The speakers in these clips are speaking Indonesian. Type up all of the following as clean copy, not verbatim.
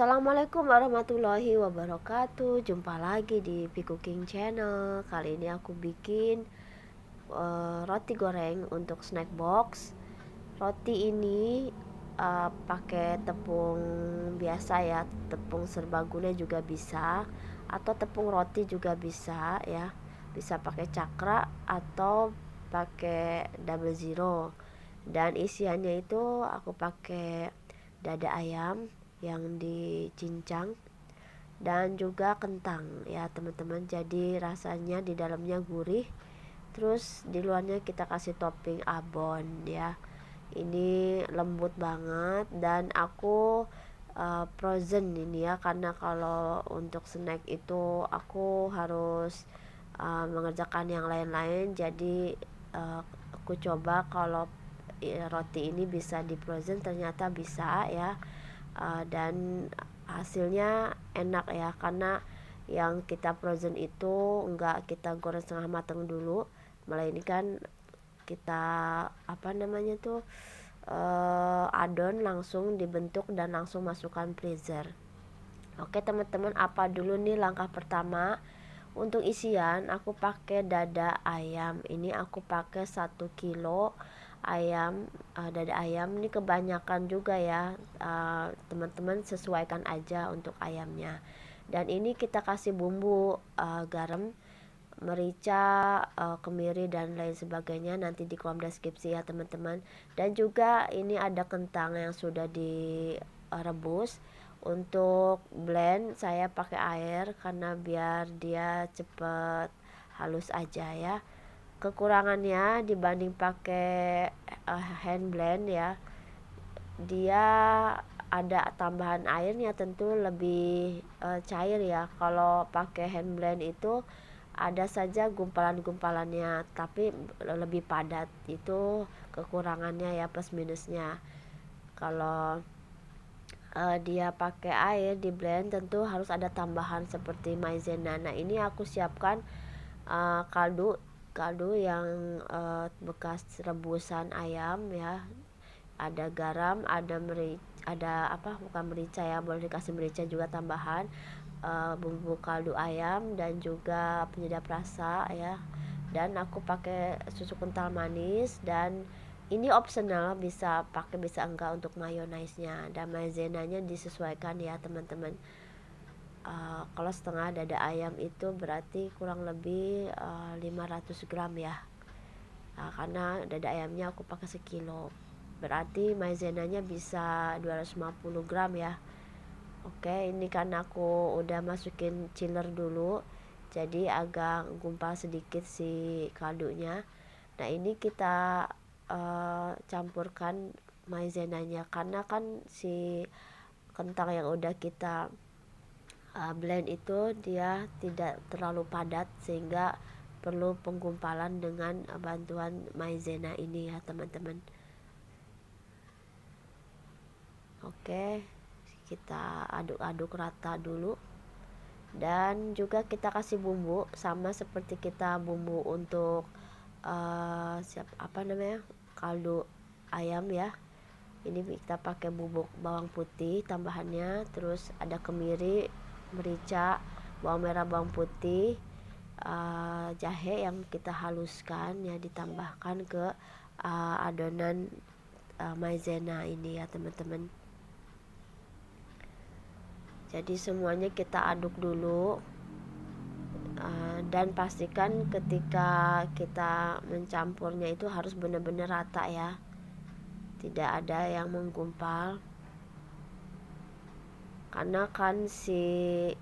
Assalamualaikum warahmatullahi wabarakatuh. Jumpa lagi di Pi Cooking Channel. Kali ini aku bikin roti goreng untuk snack box. Roti ini pakai tepung biasa ya, tepung serbaguna juga bisa, atau tepung roti juga bisa ya. Bisa pakai cakra atau pakai double zero. Dan isiannya itu aku pakai dada ayam yang dicincang dan juga kentang ya teman-teman. Jadi rasanya di dalamnya gurih, terus di luarnya kita kasih topping abon ya. Ini lembut banget dan aku frozen ini ya, karena kalau untuk snack itu aku harus mengerjakan yang lain-lain. Jadi aku coba kalau roti ini bisa di frozen, ternyata bisa ya. Dan hasilnya enak ya, karena yang kita frozen itu enggak kita goreng setengah matang dulu, malah ini kan kita adon langsung dibentuk dan langsung masukkan freezer. Oke teman-teman, apa dulu nih langkah pertama. Untuk isian aku pakai dada ayam. Ini aku pakai 1 kilo ayam. Dada ayam ini kebanyakan juga ya, teman-teman sesuaikan aja untuk ayamnya. Dan ini kita kasih bumbu garam, merica, kemiri dan lain sebagainya nanti di kolom deskripsi ya teman-teman. Dan juga ini ada kentang yang sudah direbus. Untuk blend saya pakai air karena biar dia cepet halus aja ya. Kekurangannya dibanding pakai hand blend ya, dia ada tambahan airnya, tentu lebih cair ya. Kalau pakai hand blend itu ada saja gumpalan-gumpalannya tapi lebih padat. Itu kekurangannya ya, plus minusnya. Kalau dia pakai air di blend tentu harus ada tambahan seperti maizena. Nah ini aku siapkan kaldu yang bekas rebusan ayam ya. Ada garam, ada bukan merica ya, boleh dikasih merica juga tambahan, bumbu kaldu ayam dan juga penyedap rasa ya. Dan aku pakai susu kental manis, dan ini optional, bisa pakai bisa enggak untuk mayonaise-nya. Dan maizenanya disesuaikan ya teman-teman. Kalau setengah dada ayam itu berarti kurang lebih 500 gram ya. Karena dada ayamnya aku pakai 1 kilo, berarti maizenanya bisa 250 gram ya. Oke, ini kan aku udah masukin chiller dulu, jadi agak gumpal sedikit si kaldunya. Nah ini kita campurkan maizenanya, karena kan si kentang yang udah kita blend itu dia tidak terlalu padat, sehingga perlu penggumpalan dengan bantuan maizena ini ya teman-teman. Oke, kita aduk-aduk rata dulu. Dan juga kita kasih bumbu sama seperti kita bumbu untuk kaldu ayam ya. Ini kita pakai bubuk bawang putih tambahannya, terus ada kemiri, merica, bawang merah, bawang putih, jahe yang kita haluskan ya, ditambahkan ke adonan maizena ini ya teman-teman. Jadi semuanya kita aduk dulu, dan pastikan ketika kita mencampurnya itu harus benar-benar rata ya, tidak ada yang menggumpal. Karena kan si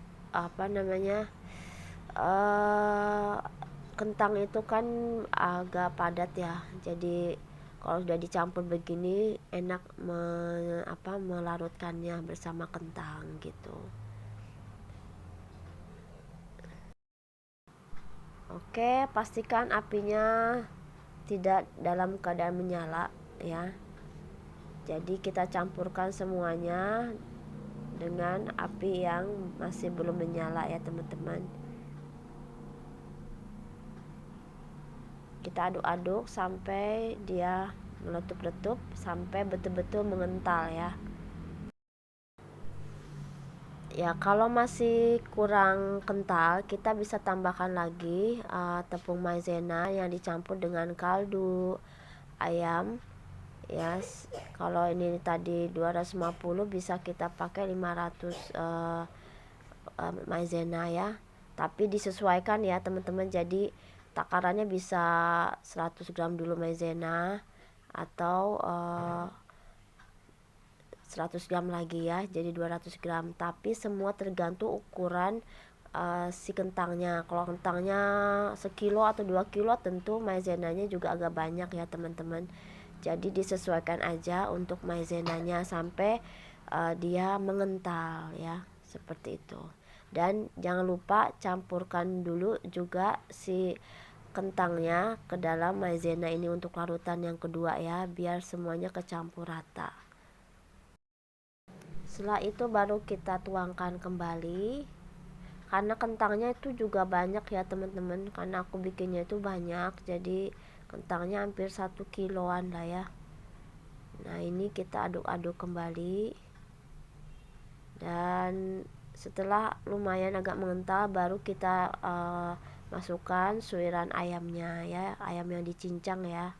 kentang itu kan agak padat ya, jadi kalau sudah dicampur begini enak melarutkannya bersama kentang gitu. Oke, pastikan apinya tidak dalam keadaan menyala ya. Jadi kita campurkan semuanya dengan api yang masih belum menyala ya teman-teman. Kita aduk-aduk sampai dia meletup-letup, sampai betul-betul mengental ya. Ya, kalau masih kurang kental, kita bisa tambahkan lagi tepung maizena yang dicampur dengan kaldu ayam. Ya, kalau ini tadi 250, bisa kita pakai 500 maizena ya. Tapi disesuaikan ya teman-teman. Jadi takarannya bisa 100 gram dulu maizena atau 100 gram lagi ya, jadi 200 gram. Tapi semua tergantung ukuran si kentangnya. Kalau kentangnya sekilo atau 2 kilo, tentu maizenanya juga agak banyak ya teman-teman. Jadi disesuaikan aja untuk maizenanya sampai dia mengental ya, seperti itu. Dan jangan lupa campurkan dulu juga si kentangnya ke dalam maizena ini untuk larutan yang kedua ya, biar semuanya kecampur rata. Setelah itu baru kita tuangkan kembali, karena kentangnya itu juga banyak ya teman-teman, karena aku bikinnya itu banyak, jadi kentangnya hampir 1 kiloan lah ya. Nah, ini kita aduk-aduk kembali, dan setelah lumayan agak mengental, baru kita masukkan suiran ayamnya ya, ayam yang dicincang ya,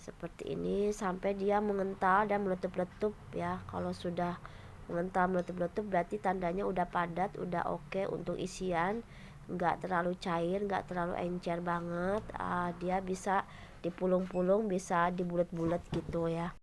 seperti ini sampai dia mengental dan meletup-letup ya. Kalau sudah mengental meletup-letup, berarti tandanya udah padat, udah oke untuk isian, nggak terlalu cair, nggak terlalu encer banget. Dia bisa dipulung-pulung, bisa dibulet-bulet gitu ya.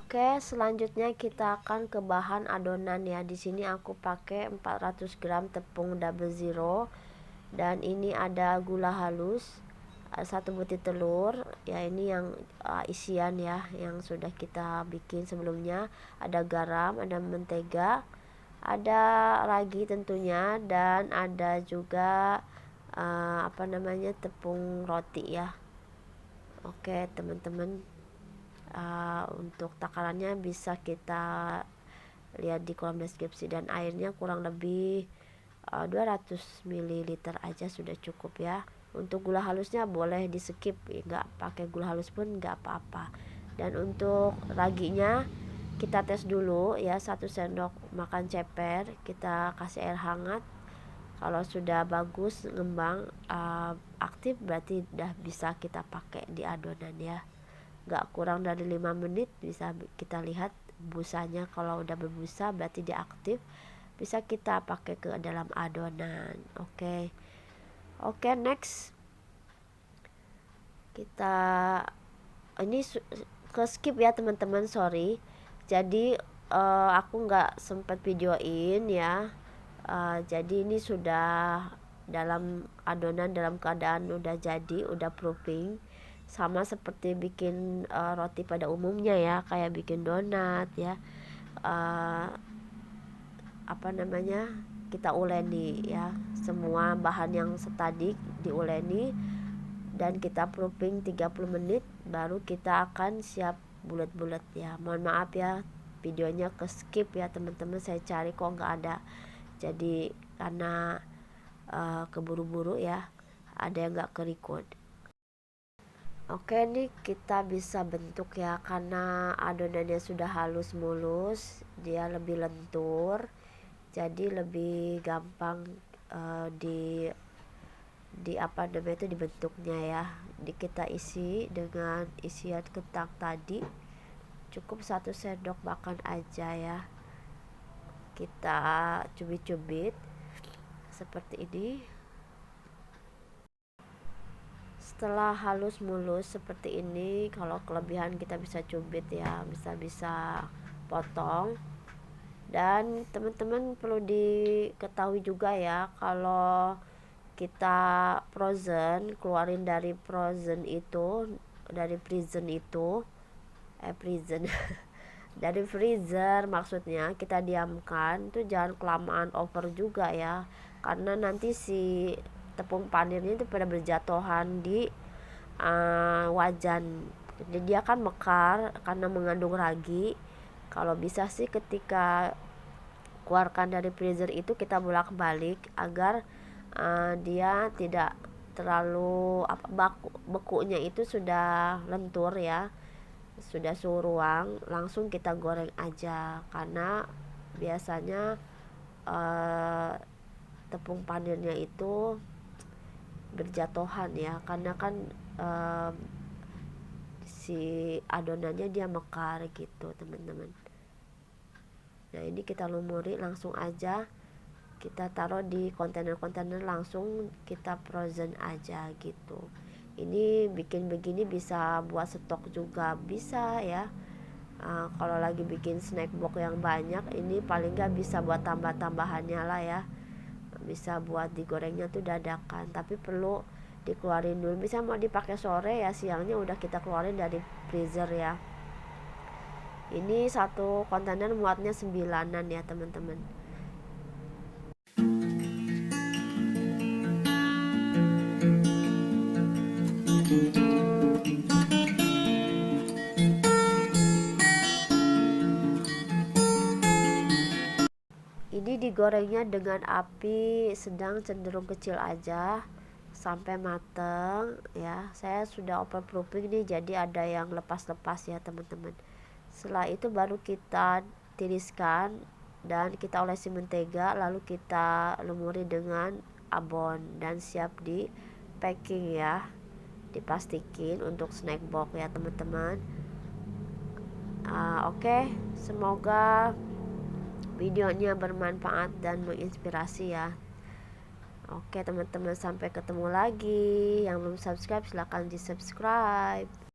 Oke, selanjutnya kita akan ke bahan adonan ya. Di sini aku pakai 400 gram tepung double zero, dan ini ada gula halus, 1 butir telur ya, ini yang isian ya, yang sudah kita bikin sebelumnya. Ada garam, ada mentega, ada ragi tentunya, dan ada juga tepung roti ya. Oke teman-teman, untuk takarannya bisa kita lihat di kolom deskripsi, dan airnya kurang lebih 200 ml aja sudah cukup ya. Untuk gula halusnya boleh di skip, nggak pakai gula halus pun nggak apa-apa. Dan untuk raginya kita tes dulu ya, 1 sendok makan ceper, kita kasih air hangat. Kalau sudah bagus ngembang aktif, berarti udah bisa kita pakai di adonan ya. Nggak kurang dari 5 menit bisa kita lihat busanya. Kalau udah berbusa berarti dia aktif, bisa kita pakai ke dalam adonan. Oke, next kita ini ke skip ya teman-teman, sorry. Jadi aku nggak sempat videoin ya. Jadi ini sudah dalam adonan, dalam keadaan udah jadi, udah proofing, sama seperti bikin roti pada umumnya ya, kayak bikin donat ya. Kita uleni ya, semua bahan yang tadi diuleni, dan kita proofing 30 menit, baru kita akan siap bulat-bulat ya. Mohon maaf ya videonya ke skip ya teman-teman, saya cari kok nggak ada, jadi karena keburu-buru ya, ada yang nggak ke record. Oke, nih kita bisa bentuk ya, karena adonannya sudah halus mulus, dia lebih lentur, jadi lebih gampang dibentuknya ya. Kita isi dengan isian kentang tadi, cukup 1 sendok makan aja ya. Kita cubit-cubit seperti ini. setelah halus mulus seperti ini, kalau kelebihan kita bisa cubit ya, bisa potong. Dan teman-teman perlu diketahui juga ya, kalau kita frozen, keluarin dari frozen itu, dari prison itu, prison dari freezer maksudnya, kita diamkan itu jangan kelamaan over juga ya, karena nanti si tepung panirnya itu pada berjatuhan di wajan, jadi dia kan mekar karena mengandung ragi. Kalau bisa sih ketika keluarkan dari freezer itu kita bolak-balik agar dia tidak terlalu bekunya itu sudah lentur ya, sudah suhu ruang, langsung kita goreng aja, karena biasanya tepung panirnya itu berjatuhan ya, karena kan si adonannya dia mekar gitu teman-teman. Nah ini kita lumuri langsung aja, kita taruh di kontainer-kontainer, langsung kita frozen aja gitu. Ini bikin begini bisa buat stok juga bisa ya. Kalau lagi bikin snack box yang banyak, ini paling nggak bisa buat tambah-tambahannya lah ya, bisa buat digorengnya tuh dadakan, tapi perlu dikeluarin dulu. Bisa mau dipakai sore ya, siangnya udah kita keluarin dari freezer ya. Ini satu kontainer muatnya 9-an ya teman-teman. Ini digorengnya dengan api sedang cenderung kecil aja sampai mateng ya. Saya sudah overproofing nih, jadi ada yang lepas-lepas ya teman-teman. Setelah itu baru kita tiriskan dan kita olesi mentega, lalu kita lumuri dengan abon dan siap di packing ya, diplastikin untuk snack box ya teman-teman. Oke, semoga videonya bermanfaat dan menginspirasi ya. Oke teman-teman, sampai ketemu lagi. Yang belum subscribe silahkan di subscribe.